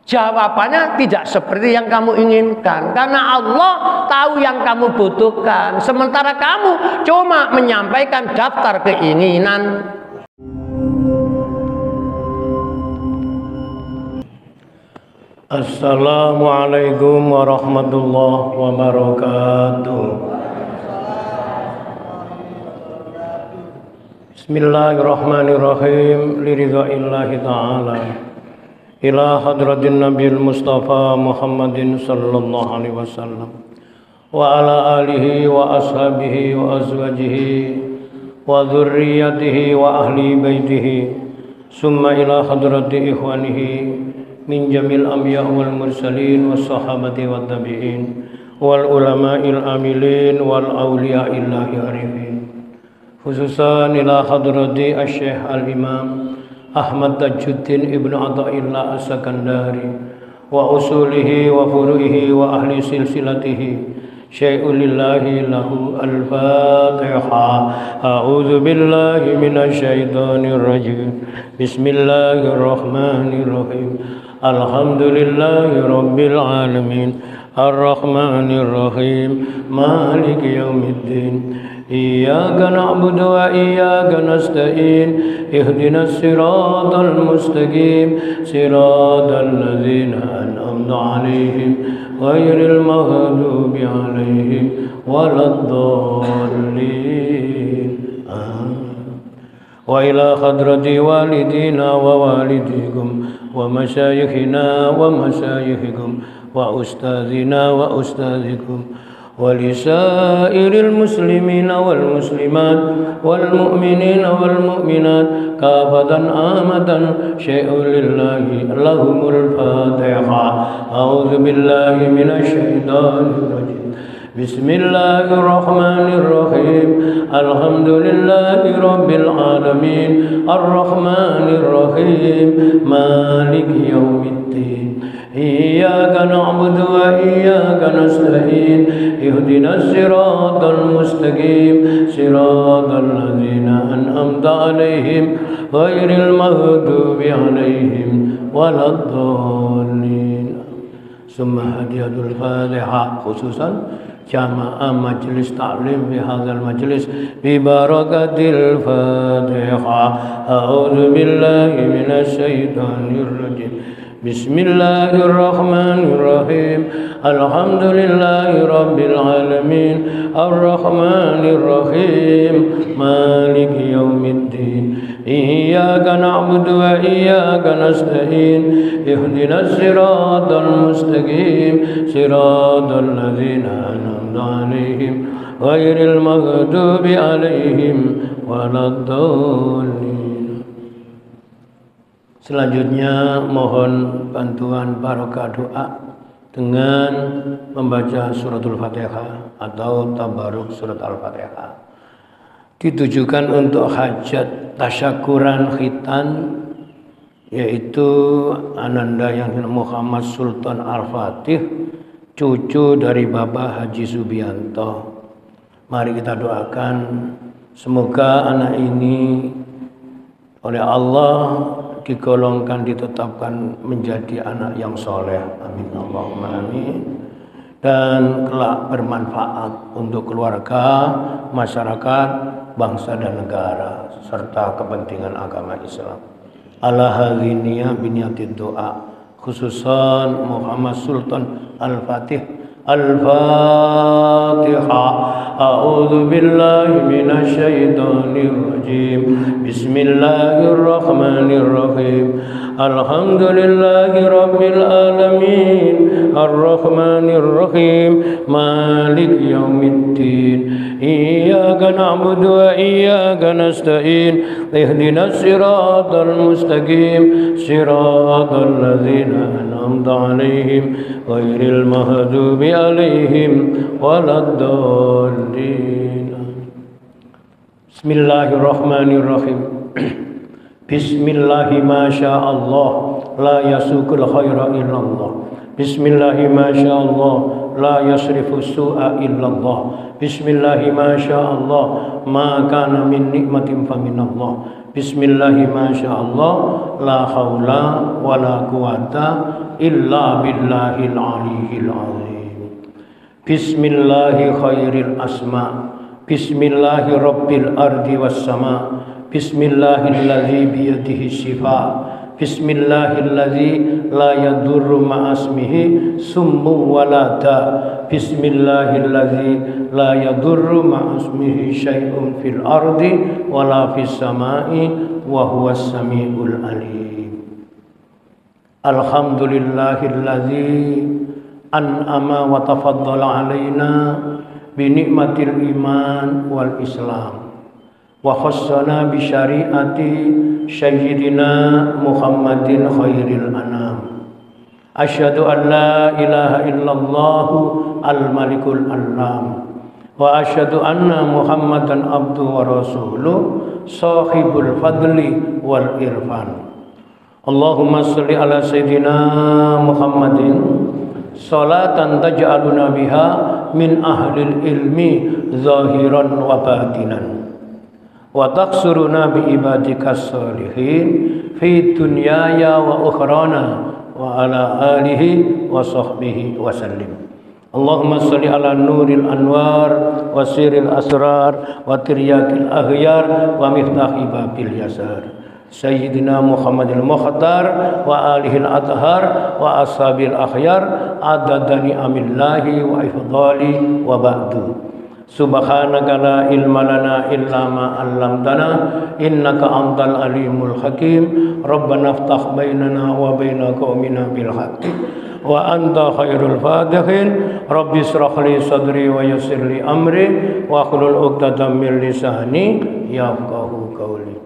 Jawabannya tidak seperti yang kamu inginkan, karena Allah tahu yang kamu butuhkan, sementara kamu cuma menyampaikan daftar keinginan. Assalamualaikum warahmatullahi wabarakatuh. Bismillahirrahmanirrahim. Liridha'illahi ta'ala ila hadratin Nabil Mustafa Muhammadin sallallahu alaihi wasallam wa ala alihi wa ashabihi wa azwajihi wa dzurriyyatihi wa ahli baitihi summa ila hadrati ikhwanihi min jamil anbiya wal mursalin was sahabati wat tabi'in wal ulama'il amilin wal awliya'il arifin, khususan ila hadrati asy-syekh al-imam Ahmad Tajuddin Ibnu Athaillah As-Sakandari wa usulihi wa furu'ihi wa ahli silsilatihi syai'ulillahi lahu al-Fatiha. A'udzu billahi minasy syaithanir rajim. Bismillahirrahmanirrahim. Alhamdulillahi rabbil alamin. Ar-Rahmanir Rahim. Maliki yaumiddin. Iyyaka na'budu wa iyyaka nasta'in. Ihdinas siratal mustaqim. Siratal ladzina an'amta 'alaihim ghairil maghdubi 'alaihim waladdallin. Wa ila hadrati walidina wa walidikum wa masyayikhina wa masyayikhikum wa ustadzina wa ustadzikum ولسائر المسلمين والمسلمات والمؤمنين والمؤمنات كافة عامة شيء لله لهم الفاتحة. أعوذ بالله من الشيطان الرجيم. بسم الله الرحمن الرحيم. الحمد لله رب العالمين الرحمن الرحيم مالك يوم الدين. إياك نعبد وإياك نستعين. اهدنا الصراط المستقيم صراط الذين أنعمت عليهم غير المغضوب عليهم ولا الضالين. ثم هدية الفاتحة خصوصا جماعة مجلس تعليم في هذا المجلس ببركة الفاتحة. أعوذ بالله من الشيطان الرجيم. بسم الله الرحمن الرحيم. الحمد لله رب العالمين الرحمن الرحيم مالك يوم الدين. إياك نعبد وإياك نستعين. اهدنا الصراط المستقيم صراط الذين أنعمت عليهم غير المغضوب عليهم ولا الضالين. Selanjutnya mohon bantuan barokah doa dengan membaca suratul Fatihah atau tabaruk surat Al-Fatihah. Ditujukan untuk hajat tasyakuran khitan, yaitu Ananda Yang Muhammad Sultan Al-Fatih, cucu dari Bapak Haji Subianto. Mari kita doakan semoga anak ini oleh Allah digolongkan, ditetapkan menjadi anak yang soleh. Amin Allahumma amin. Dan kelak bermanfaat untuk keluarga, masyarakat, bangsa dan negara serta kepentingan agama Islam. Ala hadziniyah biniyatid doa, khususan Muhammad Sultan Al-Fatih. Al-Fatihah. A'udzu billahi minasy syaithanir rajim. Bismillahirrahmanirrahim. Alhamdulillahi rabbil alamin arrahmanir rahim maliki yaumiddin. Iyyaka na'budu wa iyyaka nasta'in. Ihdinas siratal mustaqim siratal ladzina an'amta 'alaihim ghairil maghdubi 'alaihim waladdallin. Bismillahirrahmanirrahim. Bismillahi masyaallah la yasukul khaira illallah. Bismillahi masyaallah la yasrifu su'a illallah. Bismillahi masyaallah ma kana min nikmatin fa minallah. Bismillahi masyaallah, la haula wala quwata illa billahil aliyyil azim. Bismillahi khairil asma. Bismillahi rabbil ardi was sama. Bismillahilladzi biyadihi syifa. Bismillahilladzi la yadurru ma'asmihi summu walada. Bismillahilladzi la yadurru ma'asmihi syai'un fil ardi wala fis samai wa huwas samiul alim. Alhamdulillahilladzi an'ama wa tafaddala alaina bi ni'matil iman wal islam wa khassana bi syariati sayyidina Muhammadin khairil anam. Asyhadu an la ilaha illallah al-malikul alam wa asyhadu anna Muhammadan abduhu wa rasuluh sahibul fadli wal irfan. Allahumma sholli ala sayyidina Muhammadin salatan taj'aluna biha min ahlil ilmi zahiran wa batinan wa taqsuruna bi ibadikas salihin fi dunyaya wa ukhrana wa ala alihi wa sahbihi wa sallim. Allahumma sholli ala nuril anwar wa sirril asrar wa tiryakil aghyar wa miftahi babil yasar Sayyidina Muhammadil Mukhtar wa alihil athhar wa ashabil akhyar adadani amillahi wa ifdali wa ba'du. Subhanaka la ilma lana illa ma 'allamtana innaka antal alimul hakim. Rabbana iftah bainana wa baina qaumina bil haqqi wa anta khairul fatihin. Rabbi ishrah li sadri wa yassir li amri wa hlul 'uqdatam min lisani yafqahu qawli.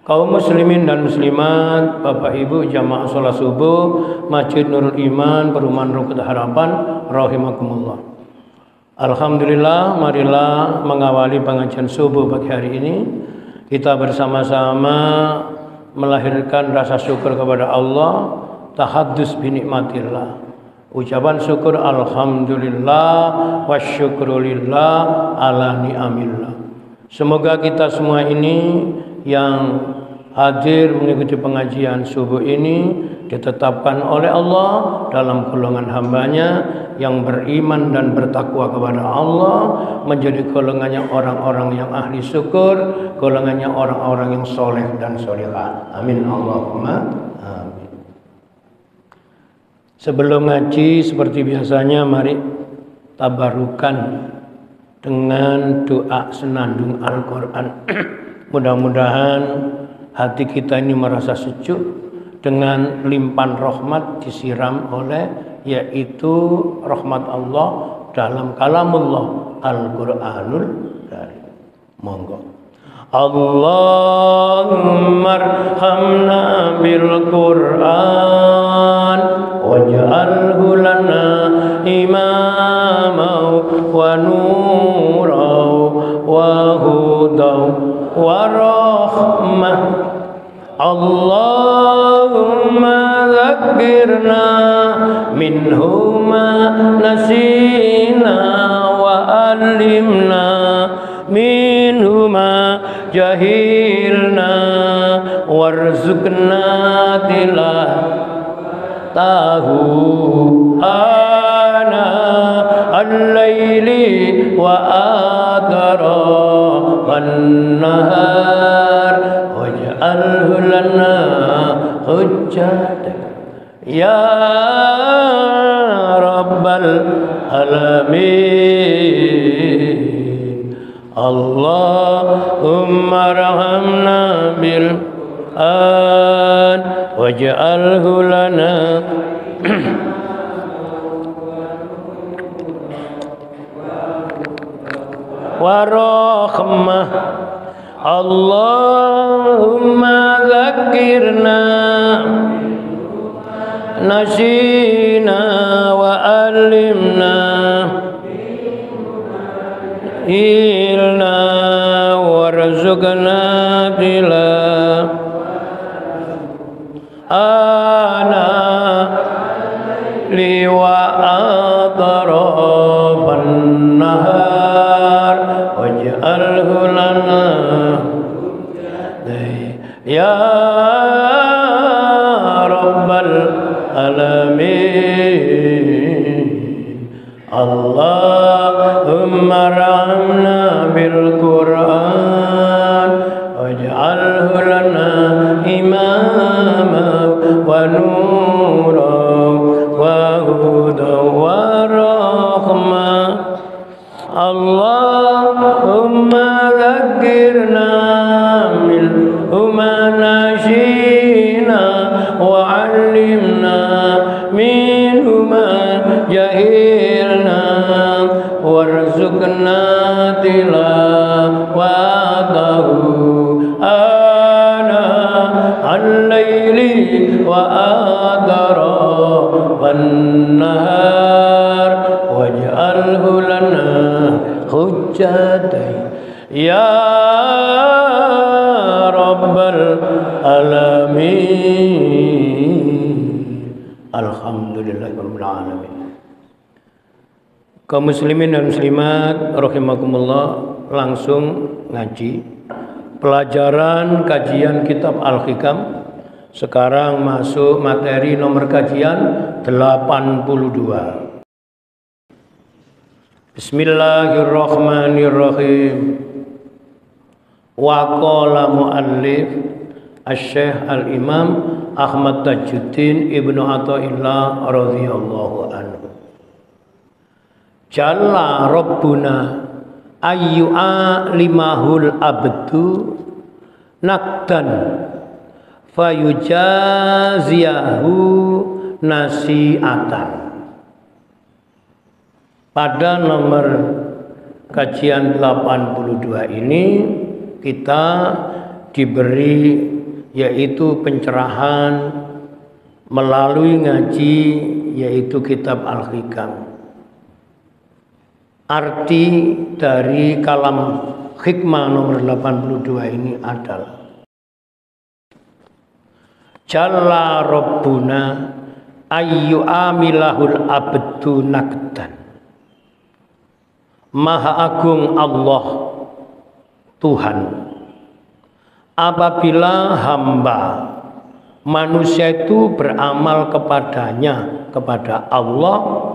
Kaum muslimin dan muslimat, Bapak Ibu jamaah salat subuh Masjid Nurul Iman Perumahan Rukut Harapan rahimakumullah. Alhamdulillah, marilah mengawali pengajian subuh pagi hari ini. Kita bersama-sama melahirkan rasa syukur kepada Allah, tahaddus bi nikmatillah. Ucapan syukur alhamdulillah wasyukrulillah ala ni'amillah. Semoga kita semua ini yang hadir mengikuti pengajian subuh ini ditetapkan oleh Allah dalam golongan hambanya yang beriman dan bertakwa kepada Allah, menjadi golongannya orang-orang yang ahli syukur, golongannya orang-orang yang soleh dan solehah. Amin Allahumma amin. Sebelum ngaji seperti biasanya, mari tabarukan dengan doa senandung Al-Quran. Mudah-mudahan hati kita ini merasa sejuk dengan limpahan rahmat disiram oleh yaitu rahmat Allah dalam kalamullah Al-Qur'anul Karim. Monggo. Allahumma arhamna bil Qur'an waj'alhu lana imama wa nura wa huda wa rahmah. Allahumma zakkirna minhu ma nasina wa alimna minhu ma jahilna warzuqna tilawatahu ana al-laili wa atrafan nahar waj'alhu lana hujjatan ya rabbal alamin. Allahumma rahamna bil Qur'an waj'alhu lana wa rahmah. Allahumma zakkirna nasina wa alimna ilna warzuqna ana liwa atrafan nahar waj'alhu lana Allahumma arhamna bil Qur'an waj'alhu lana imama wa nura wa huda wa rahmah. Allahumma dzakirna minhu ma nasina wa 'allimna minhu ma jahilna warzuqna tilawatahu ana al-laili wa atrapan nahar waj'alhu lana hujjatan ya rabbal alamin. Alhamdulillahirabbil alamin. Kaum muslimin dan muslimat rahimakumullah, langsung ngaji pelajaran kajian kitab Al-Hikam. Sekarang masuk materi nomor kajian 82. Bismillahirrahmanirrahim. Wa qala muallif Asy-Syaikh Al-Imam Ahmad Tajuddin Ibnu Athaillah radhiyallahu anhu. Jalla Rabbuna ayyu'a limahul abdu nakdan fayujaziyahu nasi'atan. Pada nomor kajian 82 ini kita diberi yaitu pencerahan melalui ngaji yaitu kitab Al-Hikam. Arti dari kalam hikmah nomor 82 ini adalah Jalla Rabbuna ayyu amilahul abdu nakdan. Maha Agung Allah Tuhan apabila hamba manusia itu beramal kepadanya, kepada Allah,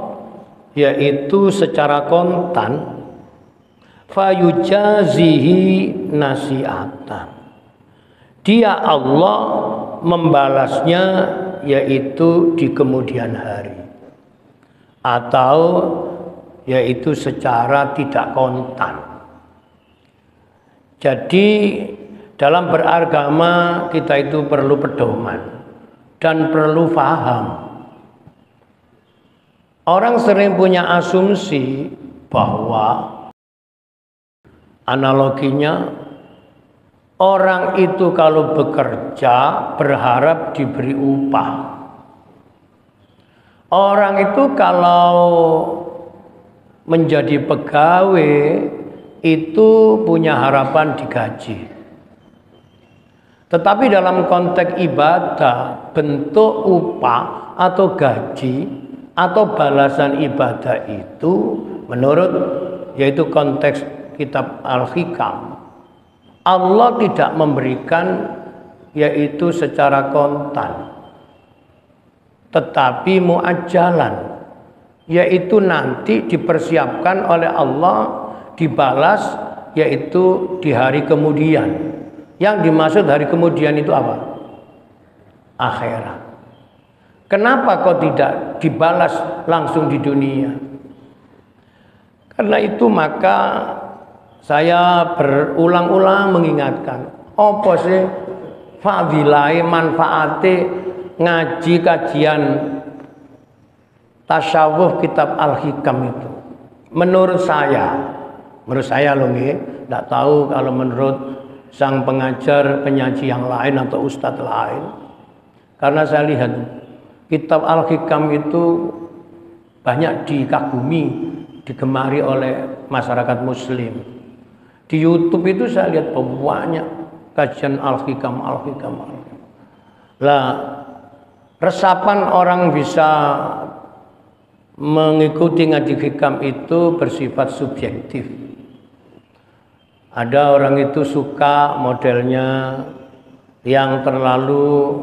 yaitu secara kontan, fayujazihi nasi'atan, dia Allah membalasnya yaitu di kemudian hari, atau yaitu secara tidak kontan. Jadi dalam beragama kita itu perlu pedoman dan perlu paham. Orang sering punya asumsi bahwa analoginya orang itu kalau bekerja berharap diberi upah. Orang itu kalau menjadi pegawai itu punya harapan digaji. Tetapi dalam konteks ibadah, bentuk upah atau gaji atau balasan ibadah itu menurut yaitu konteks kitab Al-Hikam, Allah tidak memberikan yaitu secara kontan, tetapi muajjalan, yaitu nanti dipersiapkan oleh Allah dibalas yaitu di hari kemudian. Yang dimaksud hari kemudian itu apa? Akhirat. Kenapa kok tidak dibalas langsung di dunia? Karena itu maka saya berulang-ulang mengingatkan, apa sih fadilah manfaate ngaji kajian tasawuf kitab Al-Hikam itu. Menurut saya loh nggih, enggak tahu kalau menurut sang pengajar penyaji yang lain atau ustadz lain. Karena saya lihat kitab Al-Hikam itu banyak dikagumi, digemari oleh masyarakat muslim. Di YouTube itu saya lihat banyak kajian Al-Hikam. Lah, resapan orang bisa mengikuti ngaji hikam itu bersifat subjektif. Ada orang itu suka modelnya yang terlalu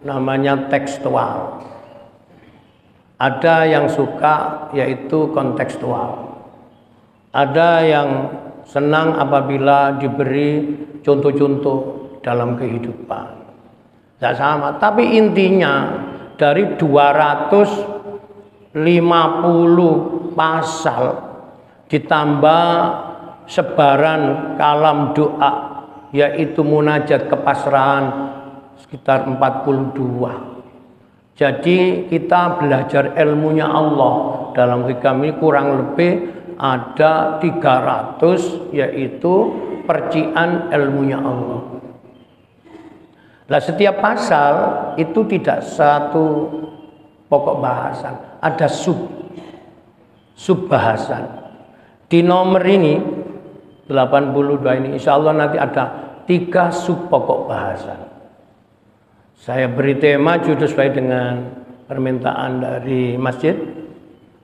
namanya tekstual. Ada yang suka yaitu kontekstual. Ada yang senang apabila diberi contoh-contoh dalam kehidupan. Tidak sama, tapi intinya dari 250 pasal ditambah sebaran kalam doa yaitu munajat kepasrahan sekitar 42. Jadi kita belajar ilmunya Allah dalam hikam ini kurang lebih ada 300 yaitu percikan ilmunya Allah. Nah, setiap pasal itu tidak satu pokok bahasan, ada sub bahasan. Di nomor ini 82 ini insya Allah nanti ada 3 sub pokok bahasan. Saya beri tema judul sesuai dengan permintaan dari masjid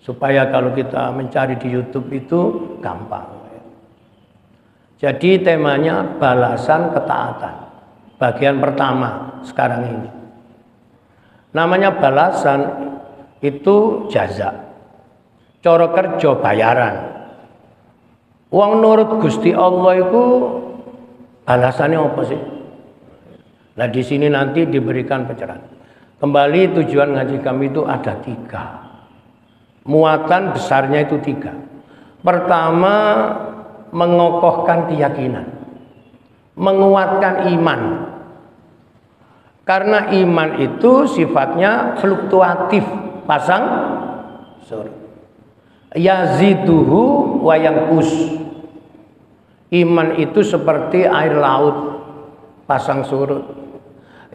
supaya kalau kita mencari di YouTube itu gampang. Jadi temanya balasan ketaatan. Bagian pertama sekarang ini. Namanya balasan itu jaza. Cara kerja bayaran. Wong nurut Gusti Allah itu balasannya apa sih? Nah di sini nanti diberikan pencerahan. Kembali tujuan ngaji kami itu ada 3. Muatan besarnya itu 3. Pertama, mengokohkan keyakinan, menguatkan iman. Karena iman itu sifatnya fluktuatif, pasang surut. Yaziduhu wa yanqus. Iman itu seperti air laut, pasang surut.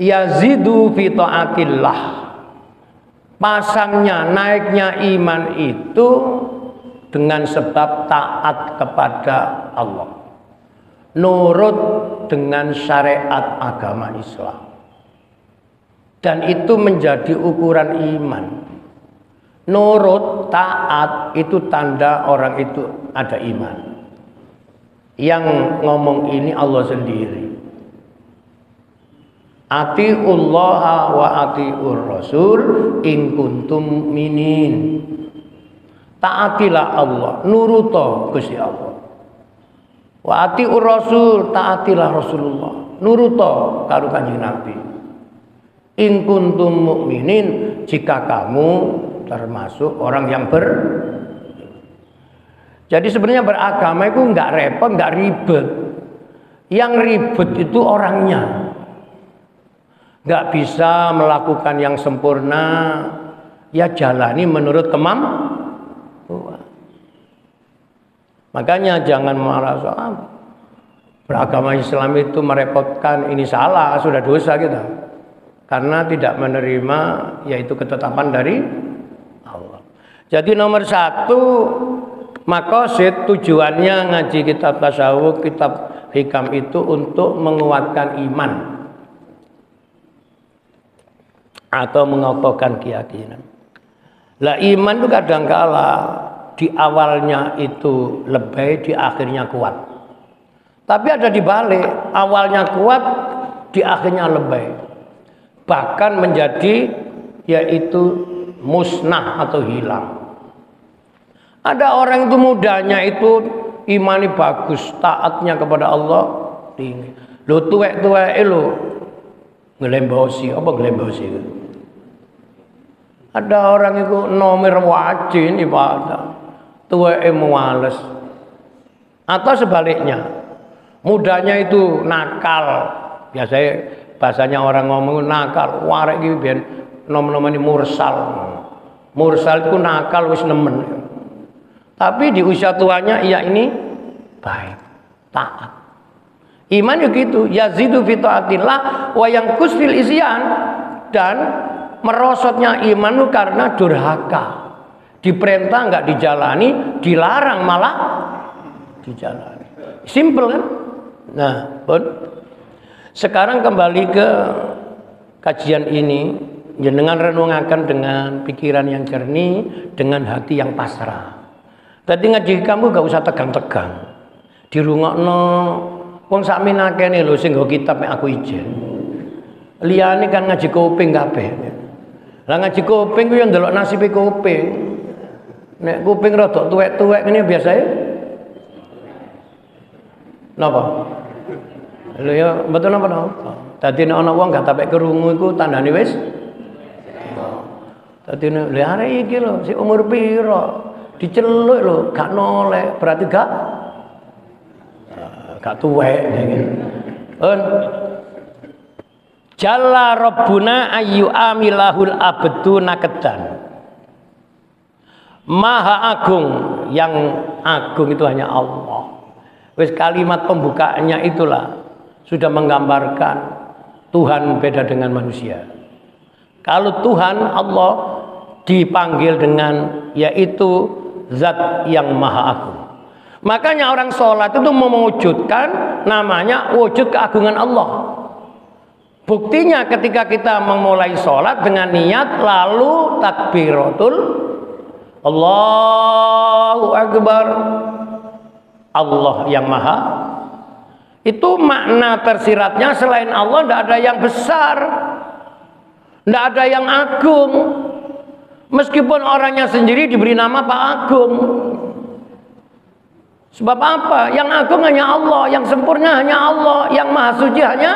Yazidu fi ta'atillah. Pasangnya, naiknya iman itu dengan sebab taat kepada Allah, nurut dengan syariat agama Islam, dan itu menjadi ukuran iman. Nurut, taat itu tanda orang itu ada iman. Yang ngomong ini Allah sendiri. Atiullaha wa atiur rasul in kuntum minin. Taatilah Allah, nuruto Gusti Allah. Wa atiur rasul, taatilah Rasulullah, nuruto karo Kanjeng Nabi. In kuntum mukminin, jika kamu termasuk orang yang Jadi sebenarnya beragama itu enggak repot, enggak ribet. Yang ribet itu orangnya. Nggak bisa melakukan yang sempurna, ya jalani menurut kemampuan. Makanya jangan marah soal beragama Islam itu merepotkan, ini salah, sudah dosa kita. Karena tidak menerima yaitu ketetapan dari Allah. Jadi nomor 1, maqasid tujuannya ngaji kitab tasawuf, kitab hikam itu untuk menguatkan iman atau mengokohkan keyakinan. Lah iman itu kadangkala di awalnya itu lebay, di akhirnya kuat. Tapi ada dibalik, awalnya kuat, di akhirnya lebay. Bahkan menjadi yaitu musnah atau hilang. Ada orang itu mudanya itu imani bagus, taatnya kepada Allah tinggi. Lo tuwek-tuwek lo ngelembosi, apa ngelembosi itu? Ada orang itu nomor wajin ibadah, tuwek muales. Atau sebaliknya, mudanya itu nakal. Biasanya bahasanya orang ngomong nakal, warek iki ben nom-noman mursal. Mursal itu nakal wis nemen. Tapi di usia tuanya ia ini baik, taat. Iman begitu, yazidu fi taatillah wa yanqus fil isyan, dan merosotnya iman itu karena durhaka. Diperintah enggak dijalani, dilarang malah dijalani. Simple kan? Nah, pun sekarang kembali ke kajian ini, jenengan renungakan dengan pikiran yang jernih, dengan hati yang pasrah. Tadi ngaji kamu gak usah tegang-tegang. Dirungokno wong sak minakene lho sing nggo kitab mek aku ijen. Liyane kan ngaji kuping kabeh. Lah ngaji kuping ku yo ndelok nasibe kuping. Nek kuping rada tuwek-tuwek ngene biasae napa? Lho ya betul napa no? Dadi nek ana wong gak tapek krungu iku tandane wis. Dadi nek lha arek iki lho sik umur pira? Diceluk lho gak noleh, berarti gak tuwek ngene. Jalla Rabbuna ayyu amilahul abdu nakedan. Maha agung, yang agung itu hanya Allah. Wis kalimat pembukaannya itulah sudah menggambarkan Tuhan beda dengan manusia. Kalau Tuhan Allah dipanggil dengan yaitu zat yang maha agung. Makanya orang sholat itu mewujudkan namanya wujud keagungan Allah. Buktinya ketika kita memulai sholat dengan niat lalu takbiratul Allahu Akbar, Allah yang maha, itu makna tersiratnya selain Allah tidak ada yang besar, tidak ada yang agung, meskipun orangnya sendiri diberi nama Pak Agung. Sebab apa? Yang agung hanya Allah, yang sempurna hanya Allah, yang maha suci hanya.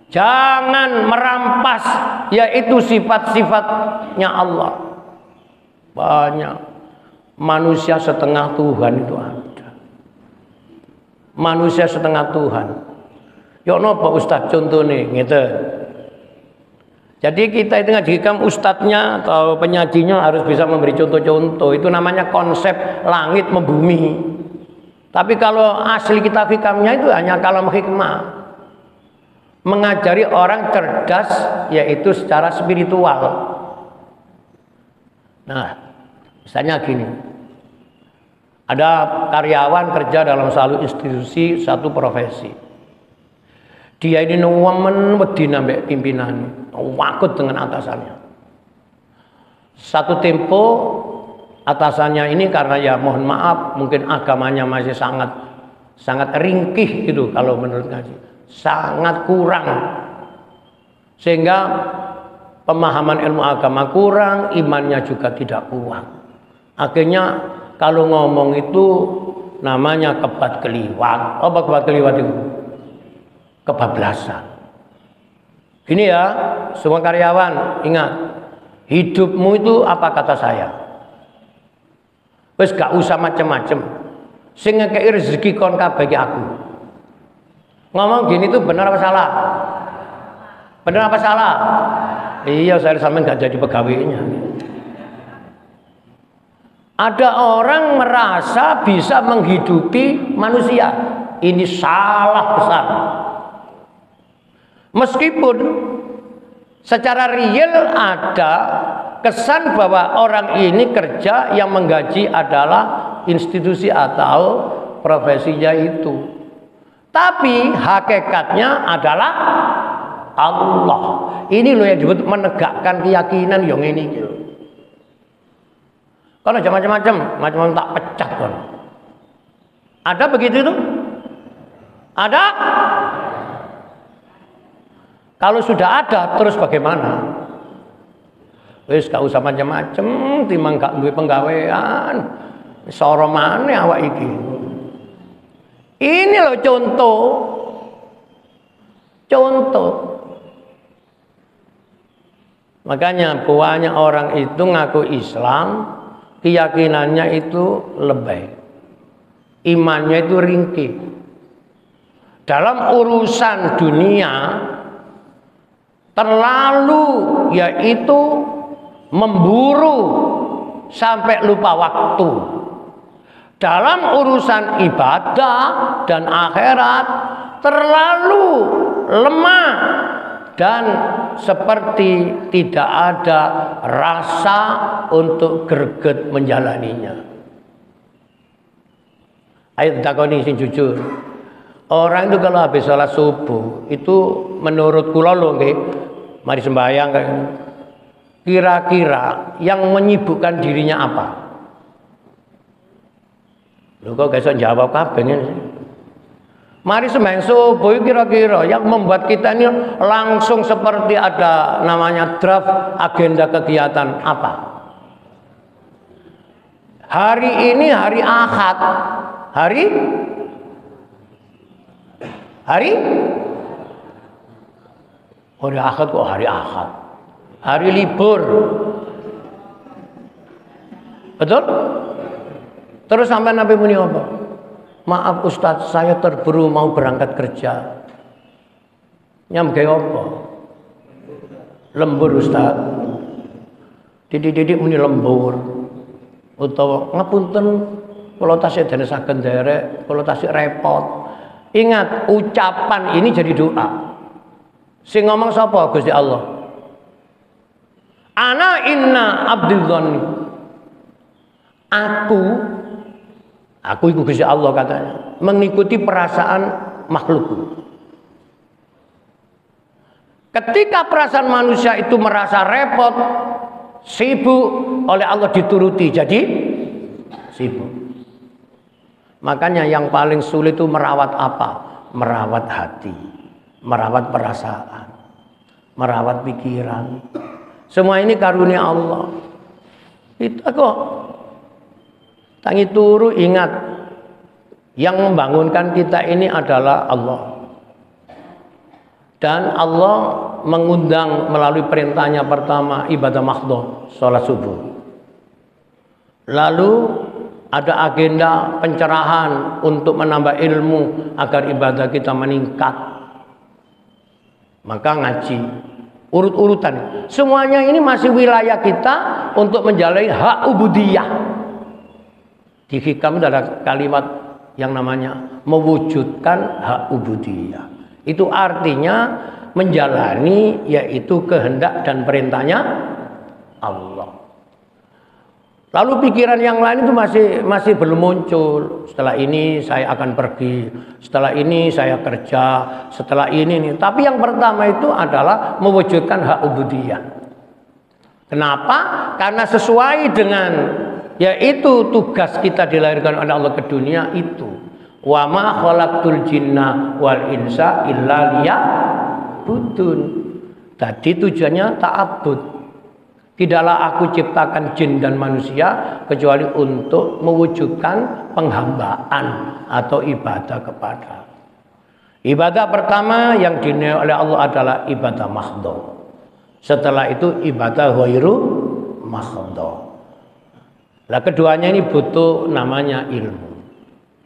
Jangan merampas yaitu sifat-sifatnya Allah. Banyak manusia setengah Tuhan itu ada. Manusia setengah Tuhan. Ya napa Ustaz contohnya gitu. Jadi kita itu ngajikan ustadznya atau penyajinya harus bisa memberi contoh-contoh. Itu namanya konsep langit membumi. Tapi kalau asli kitab hikamnya itu hanya kalam hikmah. Mengajari orang cerdas yaitu secara spiritual. Nah, misalnya gini. Ada karyawan kerja dalam satu institusi, satu profesi. Dia ini nemen wedi nambah pimpinan, wakut dengan atasannya. Satu tempo atasannya ini karena ya mohon maaf mungkin agamanya masih sangat ringkih gitu kalau menurut ngaji, sangat kurang, sehingga pemahaman ilmu agama kurang, imannya juga tidak kuat. Akhirnya kalau ngomong itu namanya kebat keliwat. Apa kebat keliwat itu? Kebablasan. Ini ya, semua karyawan ingat, hidupmu itu apa kata saya? Wes gak usah macem-macem. Sing ngekei rezeki kon kabeh aku. Ngomong gini tuh benar apa salah? Benar apa salah? Iya, saya sampai nggak jadi pegawainya. Ada orang merasa bisa menghidupi manusia. Ini salah besar. Meskipun secara real ada kesan bahwa orang ini kerja yang menggaji adalah institusi atau profesinya itu. Tapi hakikatnya adalah Allah. Ini loh yang disebut menegakkan keyakinan yang ini. Kalau macam-macam tak pecat kan. Ada begitu itu? Ada? Kalau sudah ada terus bagaimana? Wis gak usah macam-macam, timbang gak duwe penggawean. Soro maneh awak iki. Ini loh contoh. Makanya banyak orang itu ngaku Islam, keyakinannya itu lebay, imannya itu ringkih. Dalam urusan dunia terlalu yaitu memburu sampai lupa waktu. Dalam urusan ibadah dan akhirat terlalu lemah dan seperti tidak ada rasa untuk greget menjalaninya. Ayo takoni sing jujur. Orang itu kalau habis sholat subuh itu menurut kula lho nggih, mari sembahyang kira-kira yang menyibukkan dirinya apa? Lho kok gak iso jawab kabeh ngene. Mari sembahyang subuh kira-kira yang membuat kita ini langsung seperti ada namanya draft agenda kegiatan apa? Hari ini hari Ahad. Hari Ahad kok hari Ahad. Hari libur. Betul? Terus sampai Nabi muni apa? Maaf Ustadz, saya terburu mau berangkat kerja. Nyamge apa? Lembur Ustadz. Didik-didik muni lembur. Utawa ngapunten kula tasih denesaken derek, kula tasih repot. Ingat, ucapan ini jadi doa. Sing ngomong sapa? Gusti Allah. Ana inna abdidhani. Aku itu Gusti Allah katanya, mengikuti perasaan makhlukku. Ketika perasaan manusia itu merasa repot, sibuk, oleh Allah dituruti, jadi sibuk. Makanya yang paling sulit itu merawat apa? Merawat hati, merawat perasaan, merawat pikiran. Semua ini karunia Allah. Itu kok. Tangi turu ingat, yang membangunkan kita ini adalah Allah. Dan Allah mengundang melalui perintahnya pertama ibadah mahdhah, sholat subuh. Lalu ada agenda pencerahan untuk menambah ilmu agar ibadah kita meningkat. Maka ngaji, urut-urutan. Semuanya ini masih wilayah kita untuk menjalani hak ubudiyah. Di hikam ada kalimat yang namanya mewujudkan hak ubudiyah. Itu artinya menjalani yaitu kehendak dan perintahnya Allah. Lalu pikiran yang lain itu masih belum muncul. Setelah ini saya akan pergi, setelah ini saya kerja, setelah ini nih. Tapi yang pertama itu adalah mewujudkan hak ubudiyah. Kenapa? Karena sesuai dengan yaitu tugas kita dilahirkan oleh Allah ke dunia itu. Wa ma khalaqtul jinna wal insa illa liya'budun. Tadi tujuannya ta'abbud. Tidaklah aku ciptakan jin dan manusia kecuali untuk mewujudkan penghambaan atau ibadah kepada. Ibadah pertama yang dinilai oleh Allah adalah ibadah mahdhah. Setelah itu ibadah ghairu mahdhah. Nah, keduanya ini butuh namanya ilmu.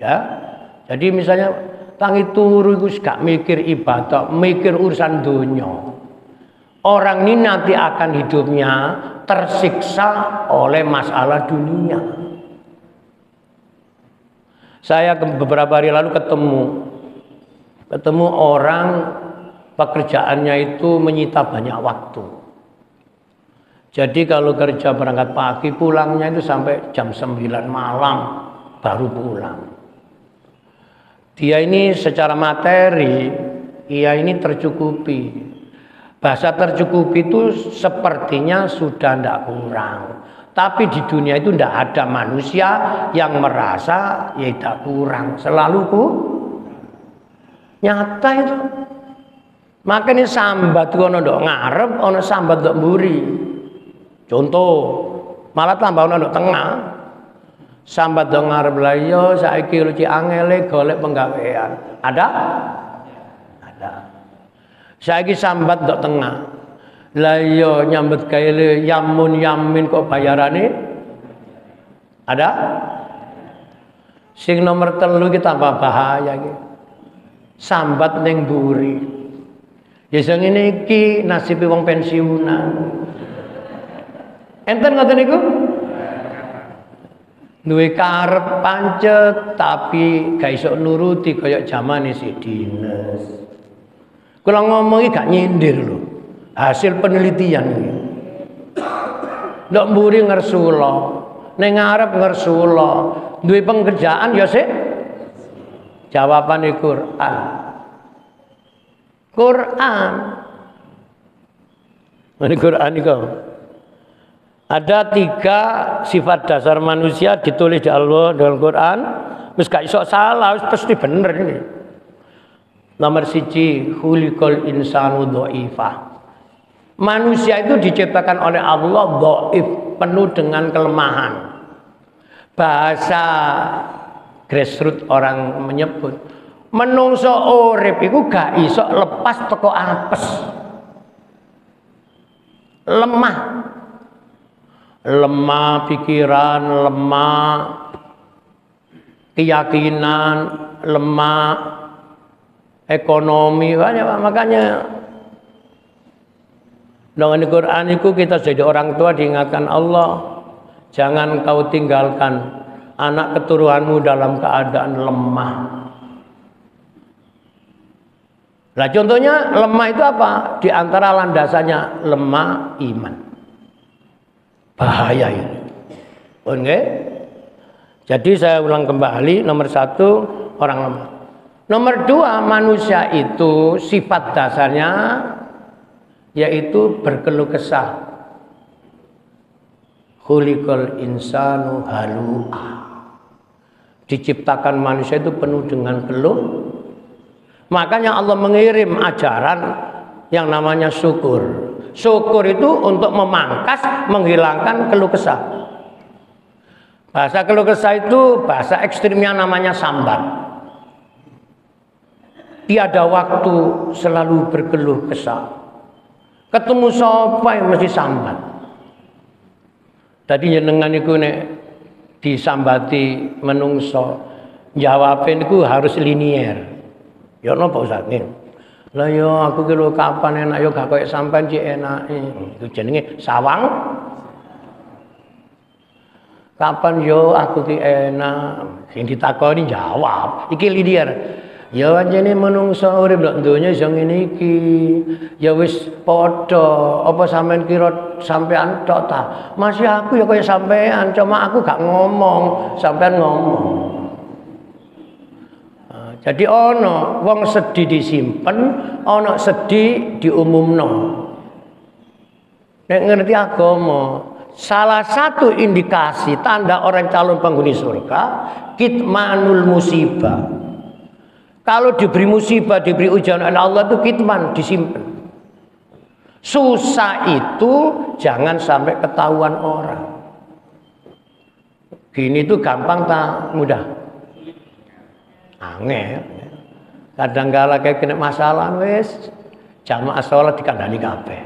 Ya. Jadi misalnya tangi turu iku gak mikir ibadah, mikir urusan dunia. Orang ini nanti akan hidupnya tersiksa oleh masalah dunia. Saya beberapa hari lalu ketemu orang pekerjaannya itu menyita banyak waktu. Jadi kalau kerja berangkat pagi, pulangnya itu sampai jam 9 malam baru pulang. Dia ini secara materi, ia ini tercukupi. Bahasa tercukupi itu sepertinya sudah tidak kurang. Tapi di dunia itu tidak ada manusia yang merasa ya tidak kurang. Selalu nyata itu. Makanya sambat kono ndok ngarep, ono sambat ndok mburi. Contoh, malah tambah ndok tengah. Sambat ndok ngarep lah yo saiki luci angele golek penggawean. Ada? Ada. Saiki sambat ndok tengah. Lah yo nyambet gawe yamin kok bayarane? Ada? Sing nomor 3 iki tambah bahaya iki. Sambat ning mburi. Ya sing ngene iki nasibe wong pensiunan. Enten ngoten niku? Duwe karep pancet tapi gak iso nuruti kaya zamane si dinas. Kula ngomong iki gak nyindir lho. Hasil penelitian iki. Ndok mburi ngersula, ning ngarep ngersula, duwe pekerjaan ya sik jawabane Quran. Quran. Ini Quran itu. Ada 3 sifat dasar manusia ditulis di Allah dalam Quran. Wis gak iso salah, wis pasti bener ini. Nomor siji, khuliqal insanu dhaifah. Manusia itu diciptakan oleh Allah dhaif, penuh dengan kelemahan. Bahasa grassroots orang menyebut menungso urip iku gak iso lepas teko apes. Lemah. Lemah pikiran, lemah keyakinan, lemah ekonomi. Makanya dengan Al-Quran itu kita jadi orang tua diingatkan Allah, jangan kau tinggalkan anak keturunanmu dalam keadaan lemah. Nah contohnya lemah itu apa? Di antara landasannya lemah iman. Bahaya ini. Oke? Jadi saya ulang kembali, nomor satu orang lemah. Nomor dua, manusia itu sifat dasarnya yaitu berkeluh kesah. Khuliqal insanu halu'a. Diciptakan manusia itu penuh dengan keluh. Makanya Allah mengirim ajaran yang namanya syukur. Syukur itu untuk memangkas, menghilangkan keluh kesah. Bahasa keluh kesah itu bahasa ekstrimnya namanya sambat. Tiada waktu selalu berkeluh kesah. Ketemu sapa yang mesti sambat. Tadi jenengan iku nek disambati menungso, jawabin iku harus linier. Ya napa Ustaz? Lah yo aku ki lho kapan enak yo gak koyo sampean cik enake. Iku jenenge sawang. Kapan yo aku ki enak? Sing ditakoni jawab. Iki linier. Ya pancene menungso urip ndok donya iso ngene iki. Ya wis padha, apa sampean kira sampean tok ta? Masih aku ya kaya sampean, cuma aku gak ngomong, sampean ngomong. Jadi ono wong sedih disimpen, ono sedih diumumno. Nek ngerti agama, salah satu indikasi tanda orang calon penghuni surga kitmanul musibah. Kalau diberi musibah, diberi ujian oleh Allah itu kitman, disimpan. Susah itu jangan sampai ketahuan orang. Gini tuh gampang tak mudah? Angel. Kadang-kala kayak kena masalah wes jamaah sholat dikandani kabeh.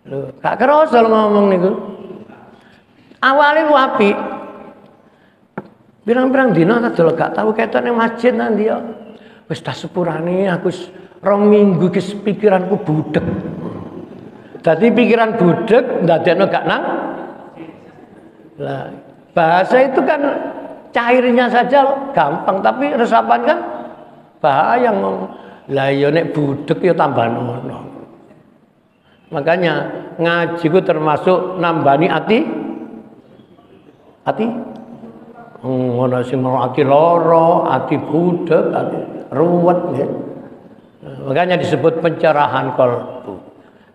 Lho, gak kerasa ngomong niku. Awalnya wapi. Pirang-pirang dina kadal gak tahu ketok ning masjid nanti ya. Wis tak sepurane aku 2 minggu iki pikiranku budek. Dadi pikiran budek ndadekno gak nang. Lah, bahasa itu kan cairnya saja gampang, tapi resapan kan bahaya ngomong. Lah ya nek budek ya tambah nono. Makanya ngaji ku termasuk nambani ati. Ngono sing ati lara, ati budek, ati ruwet nggih. Makanya disebut pencerahan kalbu.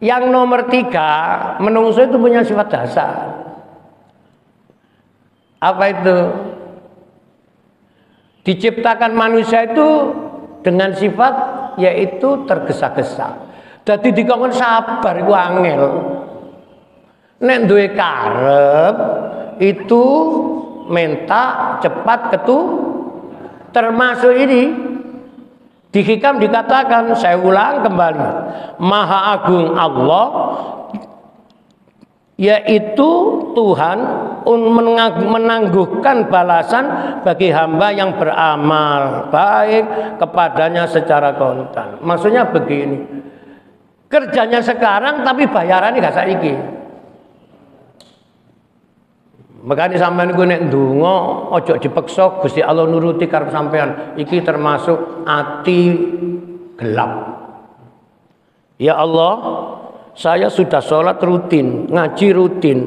Yang nomor 3, menungso itu punya sifat dasar. Apa itu? Diciptakan manusia itu dengan sifat yaitu tergesa-gesa. Dadi dikongkon sabar iku angel. Nek duwe karep itu minta cepat termasuk ini di hikam dikatakan, saya ulang kembali, Maha Agung Allah yaitu Tuhan menangguhkan balasan bagi hamba yang beramal baik kepadanya secara kontan. Maksudnya begini, kerjanya sekarang tapi bayarannya gak saiki. Makanya sampean iku nek ndonga aja dipeksa, Gusti Allah nuruti karep sampean. Iki termasuk ati gelap. Ya Allah, saya sudah sholat rutin, ngaji rutin,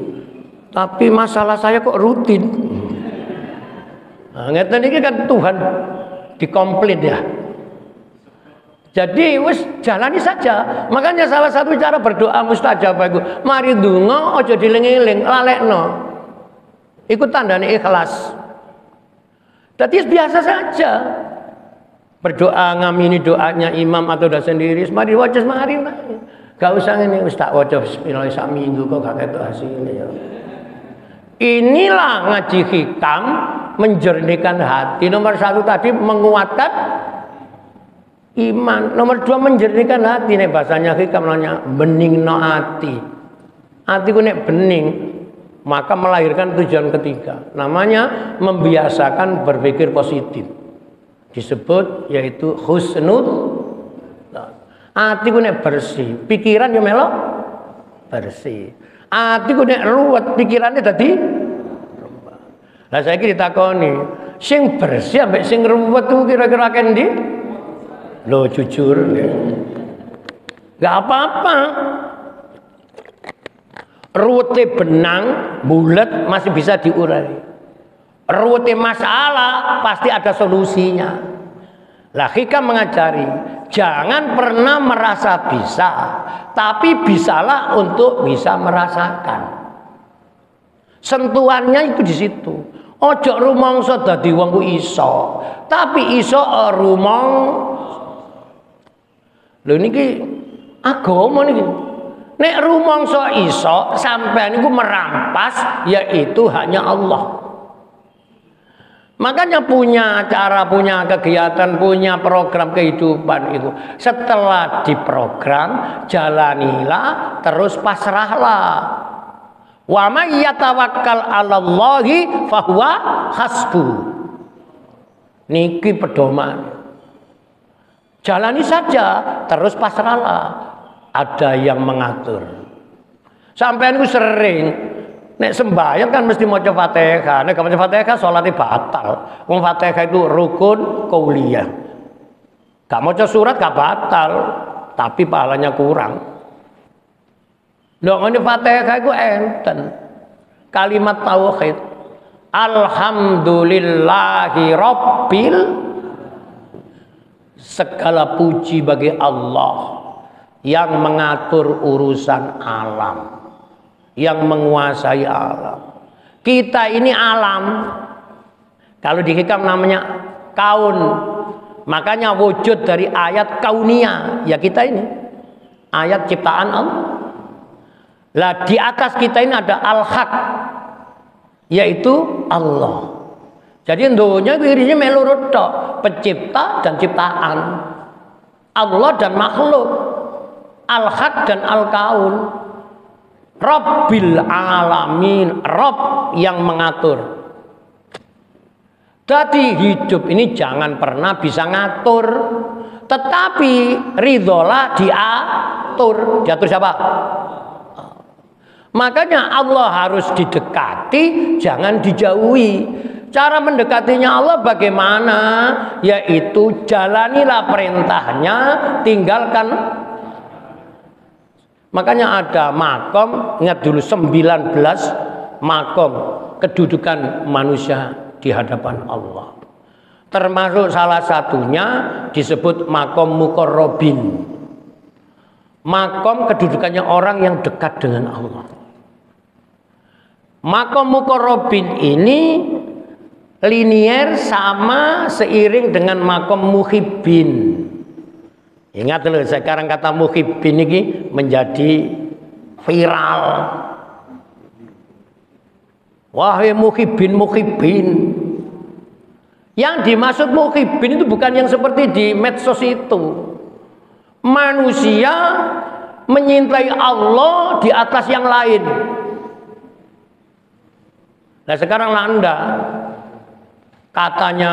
tapi masalah saya kok rutin. Nah, ngeten iki kan Tuhan dikomplain ya. Jadi wis jalani saja. Makanya salah satu cara berdoa mustajab iku mari ndonga aja dieling-eling, lalekno. Ikut tandanya ikhlas. Jadi biasa saja. berdoa ngamini doanya imam atau udah sendiri, mari waca mari. Gak usah ini Ustaz waca bismillah sak minggu kok gak ketok hasilnya ya. Inilah ngaji hikam menjernihkan hati. Nomor 1 tadi menguatkan iman. Nomor 2 menjernihkan hati. Nih bahasanya hikam namanya bening no hati. Hatiku nek bening maka melahirkan tujuan ketiga. Namanya membiasakan berpikir positif. Disebut yaitu husnud. Hatiku nek bersih, pikiran yo melok bersih. Hatiku nek ruwet, pikirannya tadi. Lah saiki ditakoni, sing bersih ambek sing ruwet ku kira-kira kendi? Loh jujur. Gak apa-apa. Ruwete benang, bulat masih bisa diurai. Ruwete masalah pasti ada solusinya. Lah hikam mengajari, jangan pernah merasa bisa, tapi bisalah untuk bisa merasakan. Sentuhannya itu di situ. Ojo rumangsa dadi wong ku iso, tapi iso rumong. Lho niki agama niki. Nek rumangsa iso, sampean niku merampas yaitu hanya Allah. Makanya punya cara, punya kegiatan, punya program kehidupan itu. Setelah diprogram, jalanilah, terus pasrahlah. Wa may yatawakkal 'alallahi fahuwa hasbu. Niki pedoman. Jalani saja, terus pasrahlah. Ada yang mengatur. Sampean ku sering nek sembahyang kan mesti maca Fatihah. Nek gak maca Fatihah salatnya batal. Wong Fatihah itu rukun qauliyah. Gak maca surat gak batal, tapi pahalanya kurang. Lho ngene Fatihah iku enten. Kalimat tauhid. Alhamdulillahi rabbil, segala puji bagi Allah yang mengatur urusan alam, yang menguasai alam. Kita ini alam. Kalau di hikam namanya kaun. Makanya wujud dari ayat kaunia. Ya kita ini. Ayat ciptaan Allah. Lah di atas kita ini ada al-haq. Yaitu Allah. Jadi dunia dirinya melurut tok. Pencipta dan ciptaan. Allah dan makhluk. Al-haq dan al-kaun. Rabbil alamin, Rabb yang mengatur. Jadi hidup ini jangan pernah bisa ngatur, tetapi ridholah diatur. Diatur siapa? Makanya Allah harus didekati, jangan dijauhi. Cara mendekatinya Allah bagaimana? Yaitu jalanilah perintahnya, tinggalkan. Makanya ada makom, ingat dulu 19 makom kedudukan manusia di hadapan Allah. Termasuk salah satunya disebut makom muqarrabin. Makom kedudukannya orang yang dekat dengan Allah. Makom muqarrabin ini linier sama seiring dengan makom muhibbin. Ingat loh, sekarang kata muhibbin ini menjadi viral. Wahai muhibbin, muhibbin. Yang dimaksud muhibbin itu bukan yang seperti di medsos itu. Manusia menyintai Allah di atas yang lain. Nah sekarang Anda katanya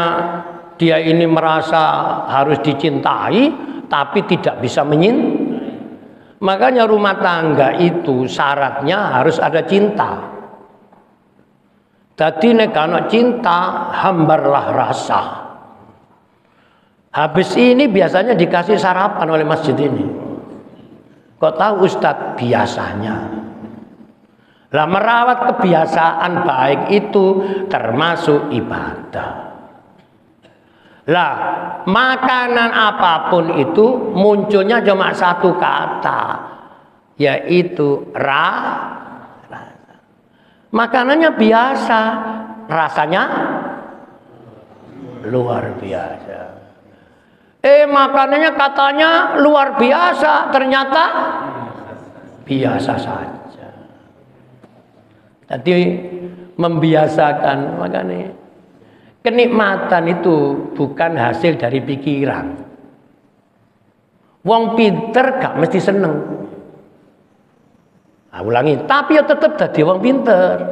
dia ini merasa harus dicintai, tapi tidak bisa menyintai. Makanya rumah tangga itu syaratnya harus ada cinta. Jadi nek ana cinta, hambarlah rasa. Habis ini biasanya dikasih sarapan oleh masjid ini. Kok tahu Ustadz? Biasanya. Lah merawat kebiasaan baik itu termasuk ibadah. Lah, makanan apapun itu munculnya cuma satu kata, yaitu rasa. Makanannya biasa, rasanya luar biasa. Makanannya katanya luar biasa, ternyata biasa saja. Tadi membiasakan, makanya kenikmatan itu bukan hasil dari pikiran. Wong pinter gak mesti seneng. Ulangi, tapi ya tetep dadi wong pinter.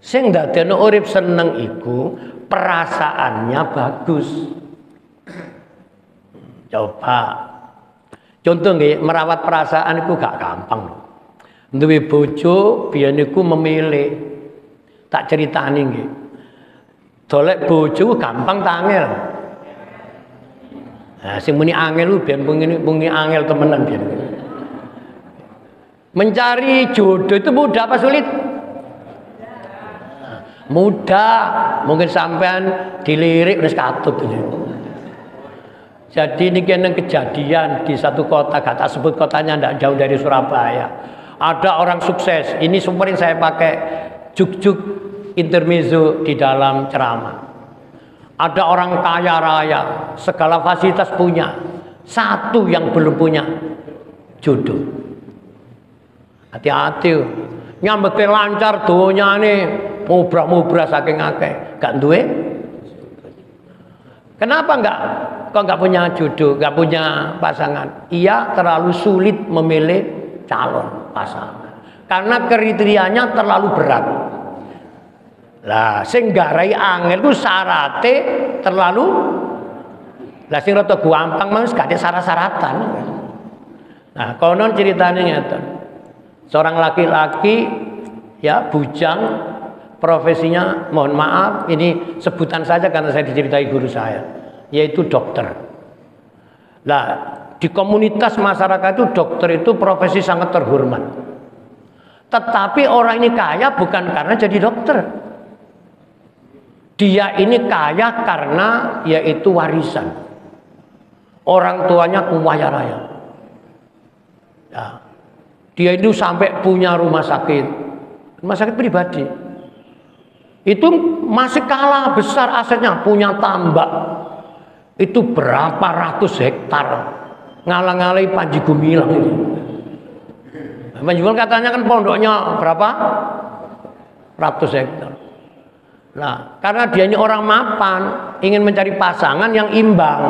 Sing dadekno urip seneng iku perasaannya bagus. Coba contoh nggih, merawat perasaan itu gak gampang. Duwe bojo biyen niku memilih. Tak ceritani nggih. Dolek bojo gampang ta angel. Nah, sing muni angel ku biyen muni angel temenan biyen. Mencari jodoh itu mudah apa sulit? Mudah. Mungkin sampean dilirik wis katut ini. Jadi ini kena kejadian di satu kota, gak tak sebut kotanya, tidak jauh dari Surabaya. Ada orang sukses, ini sering saya pakai juk-juk intermezzo di dalam ceramah. Ada orang kaya raya, segala fasilitas punya, satu yang belum punya, jodoh. Hati-hati, nyambeke lancar donya nih, mubrah-mubrah saking akeh, gak duwe. Kenapa kok nggak punya jodoh, nggak punya pasangan? Ia terlalu sulit memilih calon pasangan karena kriterianya terlalu berat. Lah, sing garai angel ku syarate terlalu. Lah sing rada gampang mah wis gak ada syarat-syaratan. Nah, konon ceritanya ngeten. Seorang laki-laki ya bujang, profesinya mohon maaf ini sebutan saja karena saya diceritai guru saya, yaitu dokter. Nah, di komunitas masyarakat itu dokter itu profesi sangat terhormat. Tetapi orang ini kaya bukan karena jadi dokter. Dia ini kaya karena yaitu warisan. Orang tuanya kaya raya. Ya. Dia itu sampai punya rumah sakit pribadi. Itu masih kalah besar asetnya, punya tambak itu berapa ratus hektar, ngalang-ngalai Panji Gumilang itu. Panji Gumilang katanya kan pondoknya berapa ratus hektar. Nah, karena dia ini orang mapan, ingin mencari pasangan yang imbang,